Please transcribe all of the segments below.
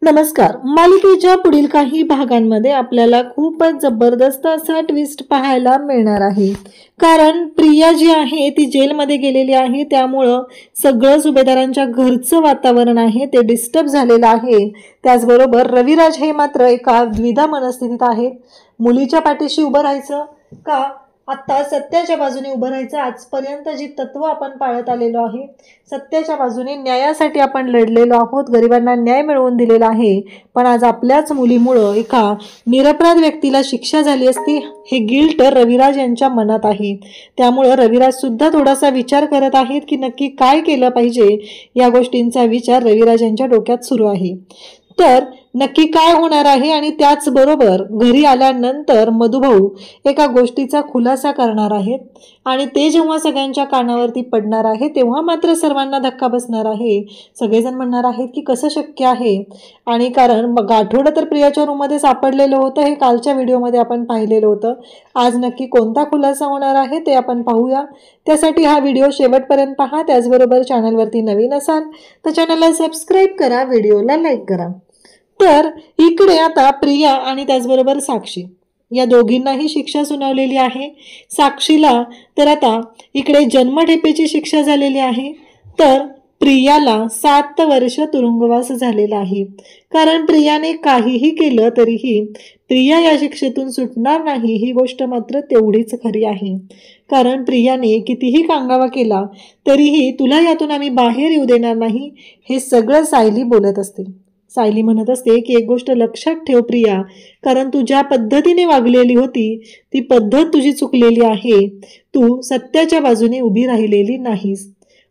नमस्कार. मालिकेच्या पुढील काही भागांमध्ये आपल्याला खूपच जबरदस्त असा ट्विस्ट पाहायला मिळणार आहे. कारण प्रिया जी आहे ती जेलमध्ये गेलेली आहे, त्यामुळं सगळं सुभेदारांच्या घरचं वातावरण आहे ते डिस्टर्ब झालेलं आहे. त्याचबरोबर रविराज हे मात्र एका द्विधा मनस्थितीत आहेत. मुलीच्या पाठीशी उभं राहायचं का आता सत्याच्या बाजूने उभं राहायचं. आजपर्यंत जी तत्व आपण पाळत आलेलो आहे, सत्याच्या बाजूने न्यायासाठी आपण लढलेलो आहोत, गरिबांना न्याय मिळवून दिलेला आहे. पण आज आपल्याच मुलीमुळं एका निरपराध व्यक्तीला शिक्षा झाली असती, हे गिल्ट रविराज यांच्या मनात आहे. त्यामुळं रविराज सुद्धा थोडासा विचार करत आहेत की नक्की काय केलं पाहिजे. या गोष्टींचा विचार रविराज यांच्या डोक्यात सुरू आहे. तर नक्की काय होणार आहे. आणि त्याचबरोबर घरी आल्यानंतर मधुभाऊ एका गोष्टीचा खुलासा करणार आहेत आणि ते जेव्हा सगळ्यांच्या कानावरती पडणार आहे तेव्हा मात्र सर्वांना धक्का बसणार आहे. सगळेजण म्हणणार आहेत की कसं शक्य आहे. आणि कारण गाठोडं तर प्रियाच्या रूममध्ये सापडलेलं होतं, हे कालच्या व्हिडिओमध्ये आपण पाहिलेलं होतं. आज नक्की कोणता खुलासा होणार आहे ते आपण पाहूया. त्यासाठी हा व्हिडिओ शेवटपर्यंत पहा. त्याचबरोबर चॅनलवरती नवीन असाल तर चॅनलला सबस्क्राईब करा, व्हिडिओला लाईक करा. तर इकडे आता प्रिया आणि त्याचबरोबर साक्षी या दोघींनाही शिक्षा सुनावलेली आहे. साक्षीला तर आता इकडे जन्मठेपेची शिक्षा झालेली आहे, तर प्रियाला 7 वर्ष तुरुंगवास झालेला आहे. कारण प्रियाने काहीही केलं तरीही प्रिया या शिक्षेतून सुटणार नाही, ही गोष्ट मात्र तेवढीच खरी आहे. कारण प्रियाने कितीही कांगावा केला तरीही तुला यातून आम्ही बाहेर येऊ देणार नाही, हे सगळं सायली बोलत असते. सायली म्हणत असते की एक गोष्ट लक्षात ठेव प्रिया, कारण तू ज्या पद्धतीने वागलेली होती ती पद्धत तुझी चुकलेली आहे. तू सत्याच्या बाजूने उभी राहिलेली नाहीस,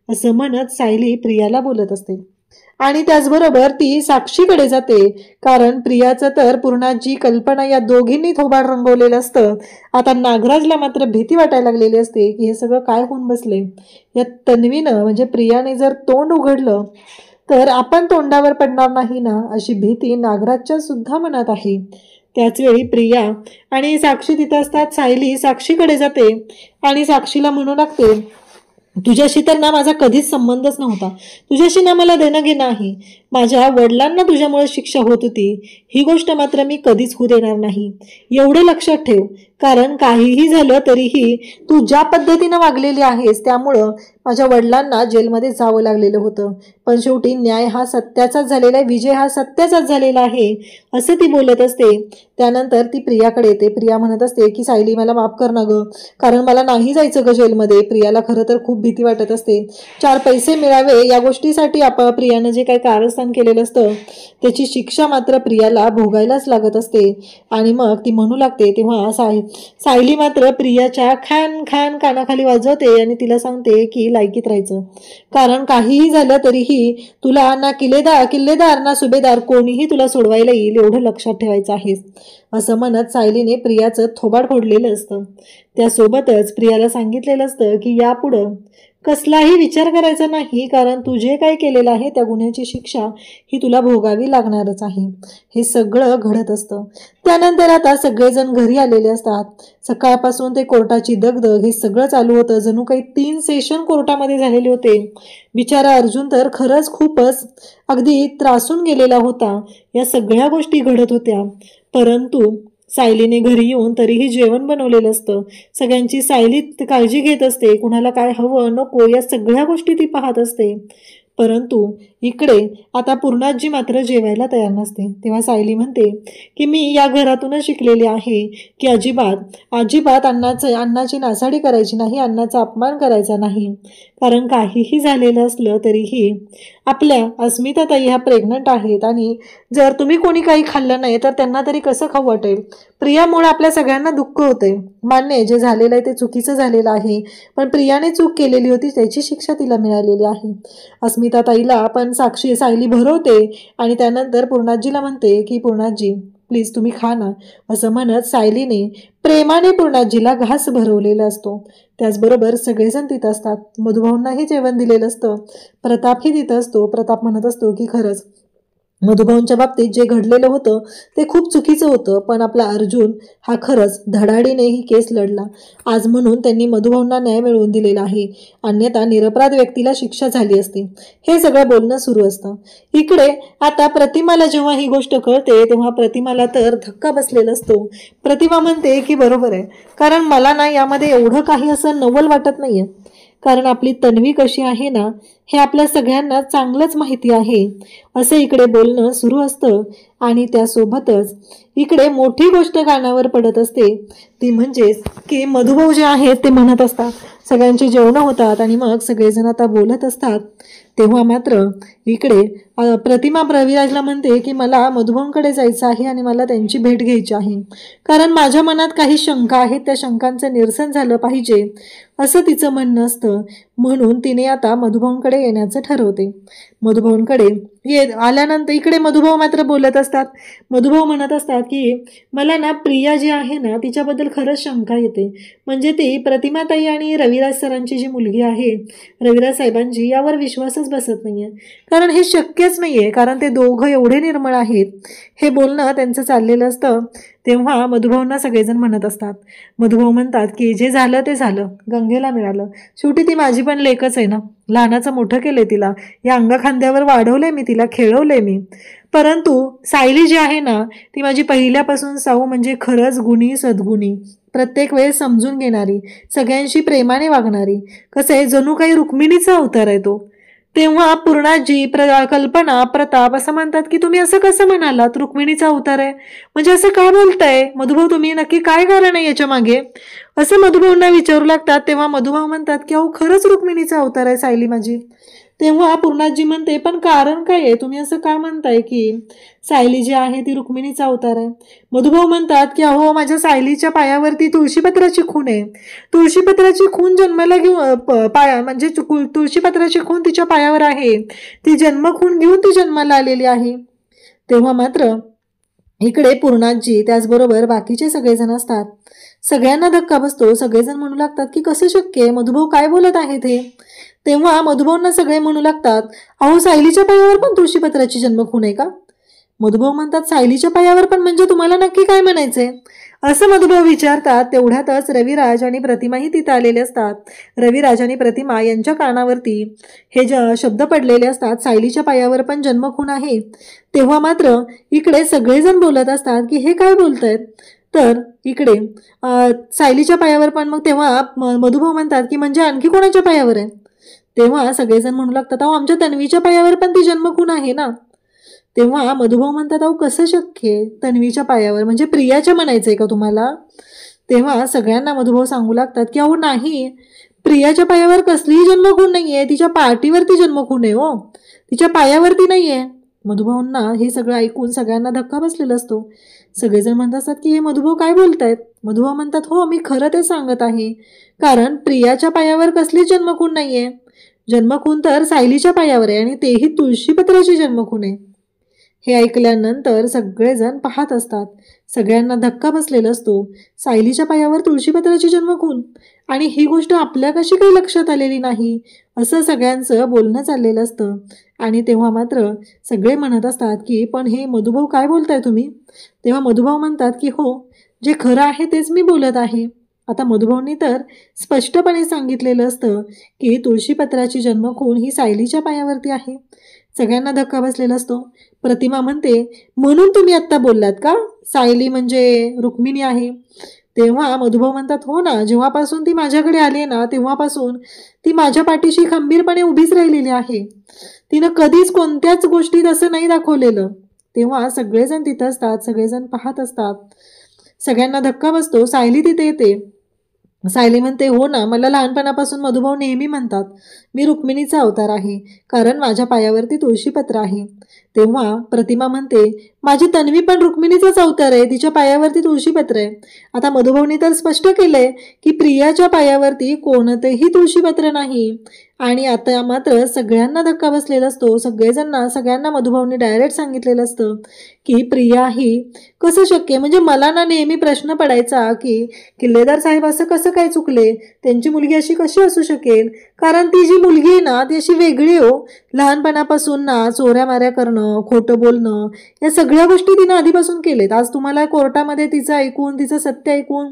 असं म्हणत सायली प्रियाला बोलत असते. आणि त्याचबरोबर ती साक्षीकडे जाते. कारण प्रियाचं तर पूर्णाची कल्पना या दोघींनी थोबाड रंगवलेलं असतं. आता नागराजला मात्र भीती वाटायला लागलेली असते की हे सगळं काय होऊन बसले. या तन्वीनं म्हणजे प्रियाने जर तोंड उघडलं तर आपण तोंडावर पडणार नाही ना, अशी भीती नागराजच्या सुद्धा मनात आहे. त्याचवेळी प्रिया आणि साक्षी तिथं असतात. सायली साक्षीकडे जाते आणि साक्षीला म्हणू लागते, तुझ्याशी तर ना माझा कधीच संबंधच नव्हता, तुझ्याशी ना मला देणं घेणं आहे. माझ्या वडिलांना तुझ्यामुळे शिक्षा होत होती, ही गोष्ट मात्र मी कधीच होऊ देणार नाही, एवढं लक्षात ठेव. कारण काहीही झालं तरीही तू ज्या पद्धतीनं वागलेली आहेस त्यामुळं माझ्या वडिलांना जेलमध्ये जावं लागलेलं होतं. पण शेवटी न्याय हा सत्याचाच झालेला आहे, विजय हा सत्याचाच झालेला आहे, असं ती बोलत असते. त्यानंतर ती प्रियाकडे येते. प्रिया म्हणत असते की सायली मला माफ कर ना गं, कारण मला नाही जायचं गं जेलमध्ये. प्रियाला खरं तर खूप भीती वाटत असते. 4 पैसे मिळावे या गोष्टीसाठी प्रियानं जे काही कारस्थान केलेलं असतं त्याची शिक्षा मात्र प्रियाला भोगायलाच लागत असते. आणि मग ती म्हणू लागते तेव्हा सायली मात्र प्रियाच्या खान खान कानाखाली वाजवते आणि तिला सांगते की लायकीत राहायचं. कारण काहीही झालं तरीही तुला ना किल्लेदार ना सुभेदार कोणीही तुला सोडवायला येईल, एवढं लक्षात ठेवायचं आहे, असं म्हणत सायलीने प्रियाचं थोबाड फोडलेलं असतं. त्यासोबतच प्रियाला सांगितलेलं असतं की यापुढं कसलाही विचार करायचा नाही, कारण तू जे काही केलेलं आहे त्या गुन्ह्याची शिक्षा ही तुला भोगावी लागणारच आहे. हे सगळं घडत असतं. त्यानंतर आता सगळेजण घरी आलेले असतात. सकाळपासून ते कोर्टाची दगदग हे सगळं चालू होतं. जणू काही 3 सेशन कोर्टामध्ये झालेले होते. बिचारा अर्जुन तर खरंच खूपच अगदी त्रासून गेलेला होता. या सगळ्या गोष्टी घडत होत्या. परंतु सायलीने घरी येऊन तरीही जेवण बनवलेलं असतं. सगळ्यांची सायली काळजी घेत असते. कुणाला काय हवं नको या सगळ्या गोष्टी ती पाहत असते. परंतु इकडे आता पूर्णाजी मात्र जेवायला तयार नसते. तेव्हा सायली म्हणते की मी या घरातूनच शिकलेली आहे की अजिबात अन्नाची नासाडी करायची नाही, अन्नाचा अपमान करायचा नाही. कारण काहीही झालेलं असलं तरीही आपल्या अस्मिताताई ह्या प्रेग्नंट आहेत आणि जर तुम्ही कोणी काही खाल्लं नाही तर त्यांना तरी कसं खाऊ वाटेल. प्रियामुळे आपल्या सगळ्यांना दुःख होते. मान्य जे झालेलं आहे ते चुकीचं झालेलं आहे, पण प्रियाने चूक केलेली होती त्याची शिक्षा तिला मिळालेली आहे. अस्मिताताईला पण सायली भरवते आणि त्यानंतर पूर्णाजीला म्हणते की पूर्णाजी प्लीज तुम्ही खा ना, असं म्हणत सायलीने प्रेमाने पूर्णाजीला घास भरवलेला असतो. त्याचबरोबर सगळेजण तिथं असतात. मधुभाऊंनाही जेवण दिलेलं असतं. प्रतापही तिथं असतो. प्रताप म्हणत असतो की खरंच मधुभाऊंच्या बाबतीत जे घडलेलं होतं ते खूप चुकीचं होतं, पण आपला अर्जुन हा खरंच धडाडीने ही केस लढला. आज म्हणून त्यांनी मधुभाऊंना न्याय मिळवून दिलेला आहे, अन्यथा निरपराध व्यक्तीला शिक्षा झाली असती. हे सगळं बोलणं सुरू असतं. इकडे आता प्रतिमाला जेव्हा ही गोष्ट कळते तेव्हा प्रतिमाला तर धक्का बसलेला असतो. प्रतिमा म्हणते की बरोबर आहे, कारण मला ना यामध्ये एवढं काही असं नवल वाटत नाहीये, कारण आपली तन्वी कशी आहे ना हे आपल्या सगळ्यांना चांगलंच माहिती आहे. असं इकडे बोलणं सुरू असतं आणि त्यासोबतच इकडे मोठी गोष्ट कानावर पडत असते, ती म्हणजेच की मधुभाऊ जे आहेत ते म्हणत असतात, सगळ्यांची जेवणं होतात आणि मग सगळेजण आता बोलत असतात. तेव्हा मात्र इकडे प्रतिमा रविराजला म्हणते की मला मधुभाऊंकडे जायचं आहे आणि मला त्यांची भेट घ्यायची आहे, कारण माझ्या मनात काही शंका आहेत, त्या शंकांचं निरसन झालं पाहिजे असं तिचं म्हणणं असतं. म्हणून तिने आता मधुभाऊंकडे येण्याचं ठरवते. मधुभाऊंकडे आल्यानंतर इकडे मधुभाऊ मात्र बोलत असतात. मधुभाऊ म्हणत असतात की मला ना प्रिया जी आहे ना तिच्याबद्दल खरंच शंका येते, म्हणजे ती प्रतिमाताई आणि रविराज सरांची जी मुलगी आहे, रविराज साहेबांची, यावर विश्वासच बसत नाहीये, कारण हे शक्यच नाहीये, कारण ते दोघं एवढे निर्मळ आहेत. हे बोलणं त्यांचं चाललेलं असतं. तेव्हा मधुभाऊंना सगळेजण म्हणत असतात. मधुभाऊ म्हणतात की जे झालं ते झालं, गंगेला मिळालं, शेवटी ती माझी पण लेकच आहे ना, लहानाचं मोठं केलंय तिला, या अंगाखांद्यावर वाढवलंय मी तिला, खेळवलंय मी. परंतु सायली जी आहे ना ती माझी पहिल्यापासून साऊ, म्हणजे खरंच गुणी सद्गुणी, प्रत्येक वेळेस समजून घेणारी, सगळ्यांशी प्रेमाने वागणारी, कसं आहे जणू काही रुक्मिणीचा अवतार आहे तो. तेव्हा पूर्णाजी, कल्पना, प्रताप असं म्हणतात की तुम्ही असं कसं म्हणालात, रुक्मिणीचा अवतार आहे म्हणजे असं का बोलताय मधुभाऊ, तुम्ही नक्की काय कारण आहे याच्या मागे, असं मधुभाऊंना विचारू लागतात. तेव्हा मधुभाऊ म्हणतात की अहो खरंच रुक्मिणीचा अवतार आहे सायली माझी. तेव्हा पूर्णाजी म्हणते पण कारण काय आहे, तुम्ही असं का म्हणताय की सायली जी आहे ती रुक्मिणीचा अवतार आहे. मधुभाऊ म्हणतात की अहो माझ्या सायलीच्या पायावरती तुळशीपत्राची खून आहे, तुळशीपत्राची खून जन्माला घेऊन म्हणजे तुळशीपत्राची खून तिच्या पायावर आहे, ती जन्मखून घेऊन ती जन्माला आलेली आहे. तेव्हा मात्र इकडे पूर्णाजी त्याचबरोबर बाकीचे सगळेजण असतात. सगळ्यांना धक्का बसतो. सगळेजण म्हणू लागतात की कसं शक्य आहे, मधुभाऊ काय बोलत आहेत हे. तेव्हा मधुभाऊंना सगळे म्हणू लागतात अहो सायलीच्या पायावर पण तुळशीपत्राची जन्मखून आहे का. मधुभाऊ म्हणतात सायलीच्या पायावर पण म्हणजे तुम्हाला नक्की काय म्हणायचंय, असं मधुभाऊ विचारतात. तेवढ्यातच रविराज आणि प्रतिमाही तिथं आलेले असतात. रविराज आणि प्रतिमा यांच्या कानावरती हे शब्द पडलेले असतात, सायलीच्या पायावर पण जन्मखून आहे. तेव्हा मात्र इकडे सगळेजण बोलत असतात की हे काय बोलतायत, तर इकडे सायलीच्या पायावर पण, मग तेव्हा मधुभाऊ म्हणतात की म्हणजे आणखी कोणाच्या पायावर आहे. तेव्हा सगळेजण म्हणू लागतात अहो आमच्या तन्वीच्या पायावर पण ती जन्मखून आहे ना. तेव्हा मधुभाऊ म्हणतात अहो कसं शक्य आहे, तन्वीच्या पायावर म्हणजे प्रियाच्या म्हणायचंय का तुम्हाला. तेव्हा सगळ्यांना मधुभाऊ सांगू लागतात की अहो नाही, प्रियाच्या पायावर कसलीही जन्मखून नाहीये, तिच्या पाठीवरती जन्मखून आहे हो, तिच्या पायावरती नाहीये. मधुभाऊंना हे सगळं ऐकून सगळ्यांना धक्का बसलेला असतो. सगळेजण म्हणत असतात की हे मधुभाऊ काय बोलतायत. मधुभाऊ म्हणतात हो मी खरं ते सांगत आहे, कारण प्रियाच्या पायावर कसलीच जन्मखून नाहीये, जन्मखून तर सायलीच्या पायावर आहे आणि तेही तुळशीपत्राची जन्मखून आहे. हे ऐकल्यानंतर सगळेजण पाहत असतात. सगळ्यांना धक्का बसलेला असतो. सायलीच्या पायावर तुळशीपत्राची जन्मखून, आणि ही गोष्ट आपल्या कशी काही लक्षात आलेली नाही, असं सगळ्यांचं बोलणं चाललेलं असतं. आणि तेव्हा मात्र सगळे म्हणत असतात की पण हे मधुभाऊ काय बोलताय तुम्ही. तेव्हा मधुभाऊ म्हणतात की हो जे खरं आहे तेच मी बोलत आहे. आता मधुभाऊंनी तर स्पष्टपणे सांगितलेलं असतं की तुळशीपत्राची जन्मखून ही सायलीच्या पायावरती आहे. सगळ्यांना धक्का बसलेला असतो. प्रतिमा म्हणते म्हणून तुम्ही आत्ता बोललात का सायली म्हणजे रुक्मिणी आहे. तेव्हा मधुभाऊ म्हणतात हो ना, जेव्हापासून ती माझ्याकडे आली ना तेव्हापासून ती माझ्या पाठीशी खंबीरपणे उभीच राहिलेली आहे, तिनं कधीच कोणत्याच गोष्टीत असं नाही दाखवलेलं. तेव्हा सगळेजण तिथं असतात, सगळेजण पाहत असतात. सगळ्यांना धक्का बसतो. सायली तिथे येते. सायली म्हणते हो ना, मला लहानपणापासून मधुभाऊ नेहमी म्हणतात मी रुक्मिणीचा अवतार आहे, कारण माझ्या पायावरती तुळशीपत्र आहे. तेव्हा प्रतिमा म्हणते माझी तन्वी पण रुक्मिणीचाच अवतार आहे, तिच्या पायावरती तुळशीपत्र आहे. आता मधुभाऊनी तर स्पष्ट केलंय की प्रियाच्या पायावरती कोणतेही तुळशीपत्र नाही. आणि आता मात्र सगळ्यांना धक्का बसलेला असतो. सगळ्यांना मधुभाऊंनी डायरेक्ट सांगितलेलं असतं की प्रिया ही कसं शक्य, म्हणजे मला ना नेहमी प्रश्न पडायचा की किल्लेदार साहेब असं कसं काय चुकले, त्यांची मुलगी अशी कशी असू शकेल, कारण ती जी मुलगी आहे ना ती अशी वेगळी हो, लहानपणापासून ना चोऱ्या माऱ्या करणं, करणं, खोटं बोलणं, या सगळ्या गोष्टी तिनं आधीपासून केलेत. आज तुम्हाला कोर्टामध्ये तिचं ऐकून, तिचं सत्य ऐकून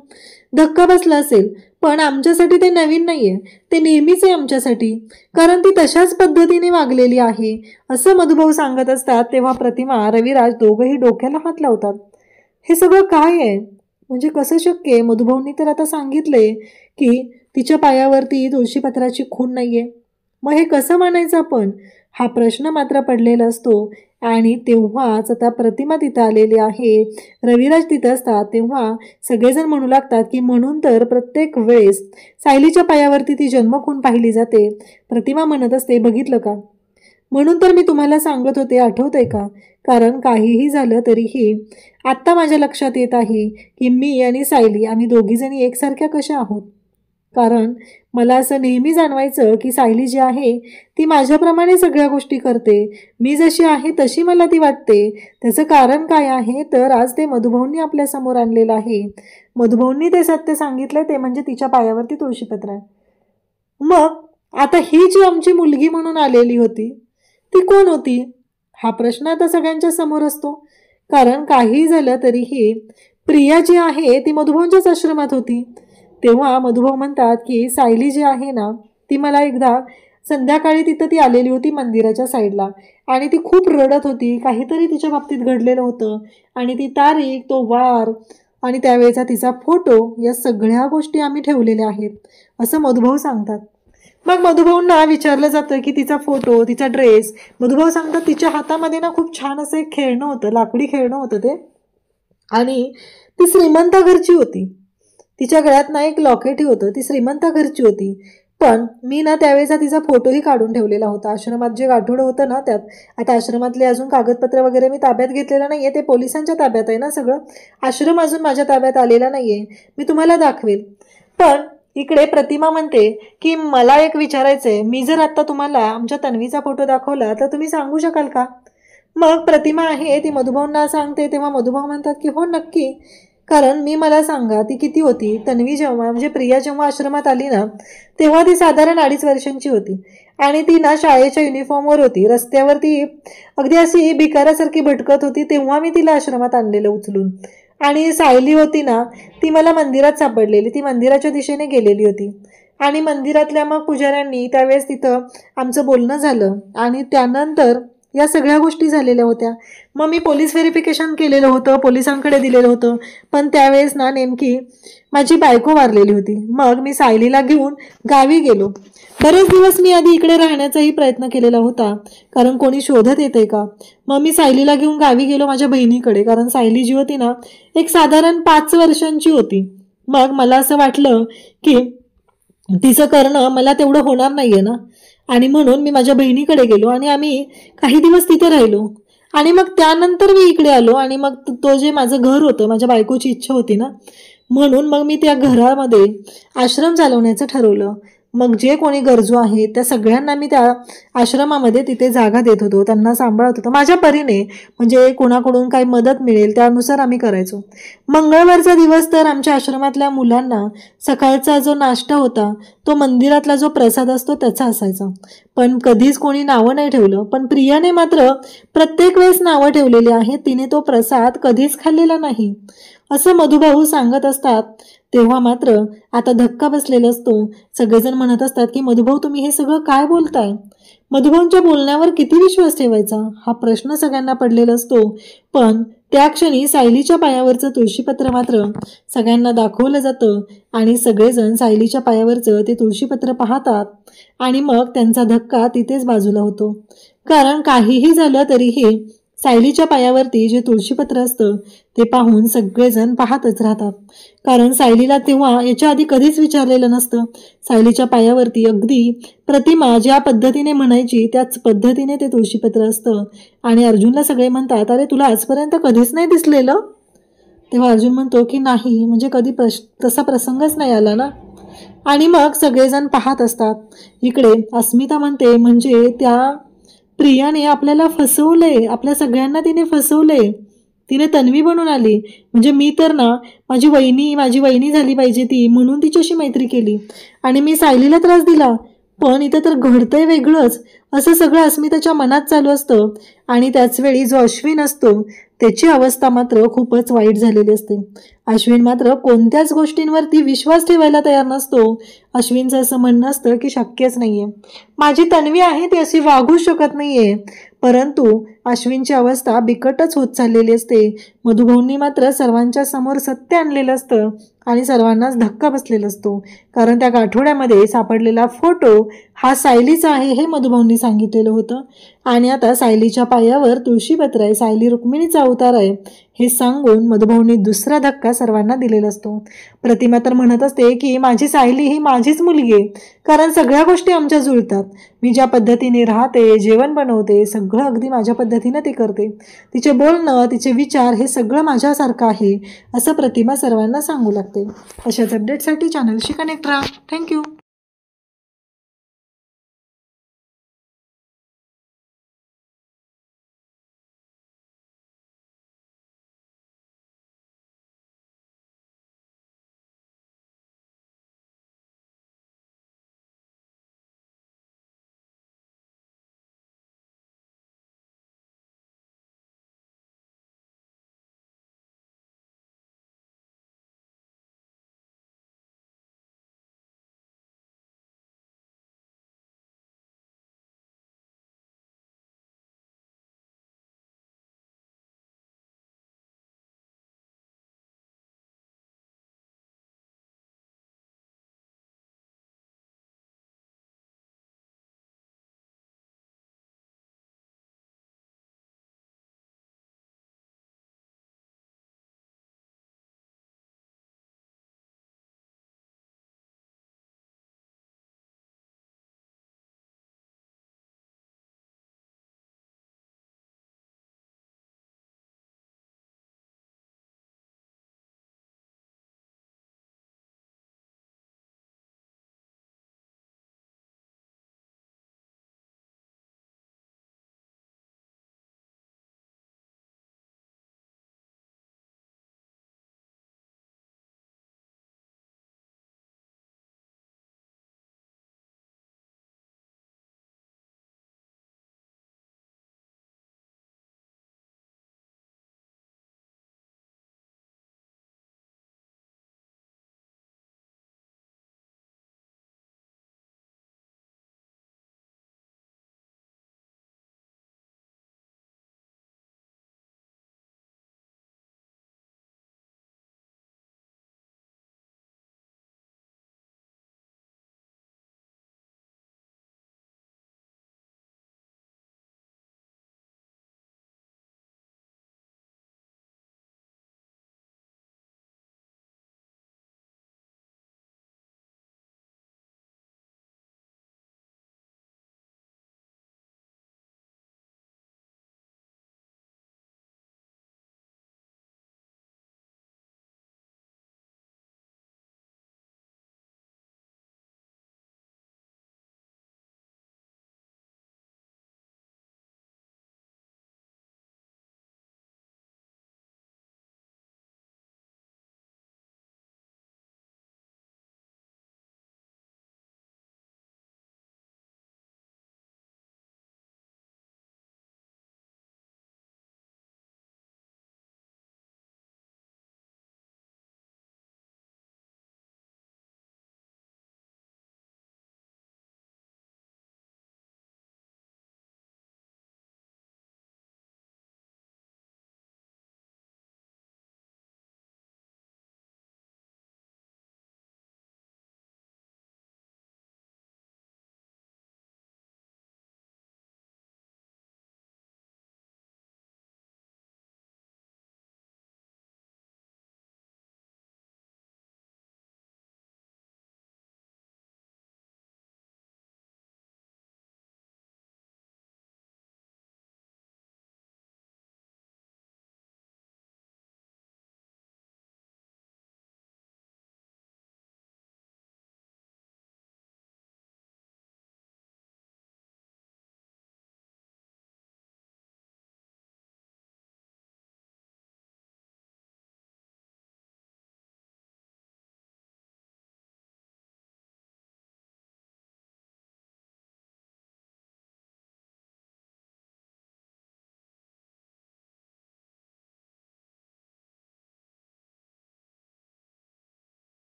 धक्का बसला असेल, पण आमच्यासाठी ते नवीन नाहीये, ते नेहमीच आहे आमच्यासाठी, कारण ती तशाच पद्धतीने वागलेली आहे असं मधुभाऊ सांगत असतात. तेव्हा प्रतिमा, रविराज दोघंही डोक्याला हात लावतात. हे सगळं काय आहे? म्हणजे कसं शक्य आहे? मधुभाऊंनी तर आता सांगितलंय की तिच्या पायावरती तुळशीपत्राची खूण नाहीये, मग हे कसं मानायचं आपण? हा प्रश्न मात्र पडलेला असतो. आणि तेव्हाच आता प्रतिमा तिथं आलेली आहे, रविराज तिथं असतात. तेव्हा सगळेजण म्हणू लागतात की म्हणून तर प्रत्येक वेळेस सायलीच्या पायावरती ती जन्मखूण पाहिली जाते. प्रतिमा म्हणत असते, बघितलं का, म्हणून तर मी तुम्हाला सांगत होते, आठवतंय का? कारण काहीही झालं तरीही आत्ता माझ्या लक्षात येत आहे की मी आणि सायली आम्ही दोघीजणी एकसारख्या कशा आहोत. कारण मला असं नेहमी जाणवायचं की सायली जी आहे ती माझ्याप्रमाणे सगळ्या गोष्टी करते, मी जशी आहे तशी मला ती वाटते. त्याचं कारण काय आहे तर आज ते मधुभाऊंनी आपल्यासमोर आणलेलं आहे. मधुभाऊंनी ते सत्य सांगितलं, ते म्हणजे तिच्या पायावरती तुळशीपत्र आहे. मग आता ही जी आमची मुलगी म्हणून आलेली होती ती कोण होती? हा प्रश्न आता सगळ्यांच्या समोर असतो. कारण काही झालं तरीही प्रिया जी आहे ती मधुभाऊंच्याच आश्रमात होती. तेव्हा मधुभाऊ म्हणतात की सायली जी आहे ना ती मला एकदा संध्याकाळी तिथं ती आलेली होती मंदिराच्या साईडला, आणि ती खूप रडत होती, काहीतरी तिच्या बाबतीत घडलेलं होतं, आणि ती तारीख, तो वार आणि त्यावेळेचा तिचा फोटो, या सगळ्या गोष्टी आम्ही ठेवलेल्या आहेत असं मधुभाऊ सांगतात. मग मधुभाऊंना विचारलं जातं की तिचा फोटो, तिचा ड्रेस. मधुभाऊ सांगतात तिच्या हातामध्ये ना खूप छान असं एक खेळणं होतं, लाकडी खेळणं होतं ते, आणि ती श्रीमंत घरची होती. तिच्या गळ्यात ना एक लॉकेटही होतं, ती श्रीमंत घरची होती. पण मी ना त्यावेळेचा तिचा फोटोही काढून ठेवलेला होता. आश्रमात जे गाठोडं होतं ना त्यात, आता आश्रमातले अजून कागदपत्र वगैरे मी ताब्यात घेतलेलं नाहीये, ते पोलिसांच्या ताब्यात आहे ना सगळं, आश्रम अजून माझ्या ताब्यात आलेला नाहीये, मी तुम्हाला दाखवेल. पण इकडे प्रतिमा म्हणते की मला एक विचारायचंय, मी जर आता तुम्हाला आमच्या तन्वीचा फोटो दाखवला तर तुम्ही सांगू शकाल का? मग प्रतिमा आहे ती मधुभाऊंना सांगते. तेव्हा मधुभाऊ म्हणतात की हो नक्की, कारण मला सांगा ती किती होती? तन्वी जेव्हा म्हणजे प्रिया जेव्हा आश्रमात आली ना तेव्हा ती साधारण 2.5 वर्षांची होती, आणि ती ना शाळेच्या युनिफॉर्मवर होती, रस्त्यावर ती अगदी अशी भिकाऱ्यासारखी भटकत होती. तेव्हा मी तिला आश्रमात आणलेलं उचलून. आणि सायली होती ना ती मला मंदिरात सापडलेली, ती मंदिराच्या दिशेने गेलेली होती, आणि मंदिरातल्या मग पुजाऱ्यांनी त्यावेळेस तिथं आमचं बोलणं झालं, आणि त्यानंतर या सगळ्या गोष्टी झालेल्या होत्या. मग मी पोलीस व्हेरिफिकेशन केलेलं होतं, पोलिसांकडे दिलेलं होतं, पण त्यावेळेस ना नेमकी माझी बायको वारलेली होती. मग मी सायलीला घेऊन गावी गेलो. बरेच दिवस मी आधी इकडे राहण्याचाही प्रयत्न केलेला होता, कारण कोणी शोधत येते का. मग मी सायलीला घेऊन गावी गेलो माझ्या बहिणीकडे, कारण सायली जी होती ना एक साधारण 5 वर्षांची होती. मग मला असं वाटलं की तिचं करणं मला तेवढं होणार नाहीये ना, आणि म्हणून मी माझ्या बहिणीकडे गेलो आणि आम्ही काही दिवस तिथे राहिलो. आणि मग त्यानंतर मी इकडे आलो, आणि मग तो जे माझं घर होतं, माझ्या बायकोची इच्छा होती ना, म्हणून मग मी त्या घरामध्ये आश्रम चालवण्याचं ठरवलं. मग जे कोणी गरजू आहेत त्या सगळ्यांना मी त्या आश्रमामध्ये तिथे जागा देत होतो, त्यांना सांभाळत होतो माझ्या परीने, म्हणजे कोणाकडून काही मदत मिळेल त्यानुसार आम्ही करायचो. मंगळवारचा दिवस तर आमच्या आश्रमातल्या मुलांना सकाळचा जो नाश्ता होता तो मंदिरातला जो प्रसाद असतो त्याचा असायचा. पण कधीच कोणी नावं नाही ठेवलं, पण प्रियाने मात्र प्रत्येक वेळेस नावं ठेवलेली आहेत, तिने तो प्रसाद कधीच खाल्लेला नाही असं मधुभाऊ सांगत असतात. तेव्हा मात्र आता धक्का बसलेला असतो. सगळेजण म्हणत असतात की मधुभाऊ तुम्ही हे सगळं काय बोलताय? मधुभाऊंच्या बोलण्यावर किती विश्वास ठेवायचा हा प्रश्न सगळ्यांना पडलेला असतो. पण त्या क्षणी सायलीच्या पायावरचं तुळशीपत्र मात्र सगळ्यांना दाखवलं जातं, आणि सगळेजण सायलीच्या पायावरचं ते तुळशीपत्र पाहतात, आणि मग त्यांचा धक्का तिथेच बाजूला होतो. कारण काहीही झालं तरीही सायलीच्या पायावरती जे तुळशीपत्र असतं ते पाहून सगळेजण पाहतच राहतात. कारण सायलीला तेव्हा याच्या आधी कधीच विचारलेलं नसतं. सायलीच्या पायावरती अगदी प्रतिमा ज्या पद्धतीने म्हणायची त्याच पद्धतीने ते तुळशीपत्र असतं. आणि अर्जुनला सगळे म्हणतात अरे तुला आजपर्यंत कधीच नाही दिसलेलं? तेव्हा अर्जुन म्हणतो की नाही, म्हणजे कधी तसा प्रसंगच नाही आला ना. आणि मग सगळेजण पाहत असतात. इकडे अस्मिता म्हणते म्हणजे त्या प्रियाने आपल्याला फसवलंय, आपल्या सगळ्यांना तिने फसवलंय, तिने तन्वी बनून आली, म्हणजे मी तर ना माझी वहिनी झाली पाहिजे ती, म्हणून तिच्याशी मैत्री केली आणि मी सायलीला त्रास दिला. पण इथं तर घडतंय वेगळंच. असं सगळं अस्मिताच्या मनात चालू असतं आणि त्याचवेळी जो अश्विन असतो त्याची अवस्था मात्र खूपच वाईट झालेली असते. अश्विन मात्र कोणत्याच गोष्टींवरती विश्वास ठेवायला तयार नसतो. अश्विनचं असं म्हणणं असतं की शक्यच नाहीये, माझी तन्वी आहे ती अशी वागू शकत नाहीये. परंतु अश्विनची अवस्था बिकटच होत चाललेली असते. मधुभाऊंनी मात्र सर्वांच्या समोर सत्य आणलेलं असतं आणि सर्वांनाच धक्का बसलेला असतो, कारण त्या गाठोड्यामध्ये सापडलेला फोटो हा सायलीचा आहे हे मधुभाऊंनी सांगितलेलं होतं. आणि आता सायलीच्या पायावर तुळशीपत्र आहे, सायली रुक्मिणीचा अवतार आहे हे सांगून मधुभाऊंनी दुसरा धक्का सर्वांना दिलेला असतो. प्रतिमा तर म्हणत असते की माझी सायली ही माझीच मुलगी आहे, कारण सगळ्या गोष्टी आमच्या जुळतात. मी ज्या पद्धतीने राहते, जेवण बनवते, सगळं अगदी माझ्या पद्धतीनं ती करते. तिचे बोलणं, तिचे विचार हे सगळं माझ्यासारखं आहे असं प्रतिमा सर्वांना सांगू लागते. अशाच अपडेटसाठी चॅनलशी कनेक्ट राहा. थँक्यू.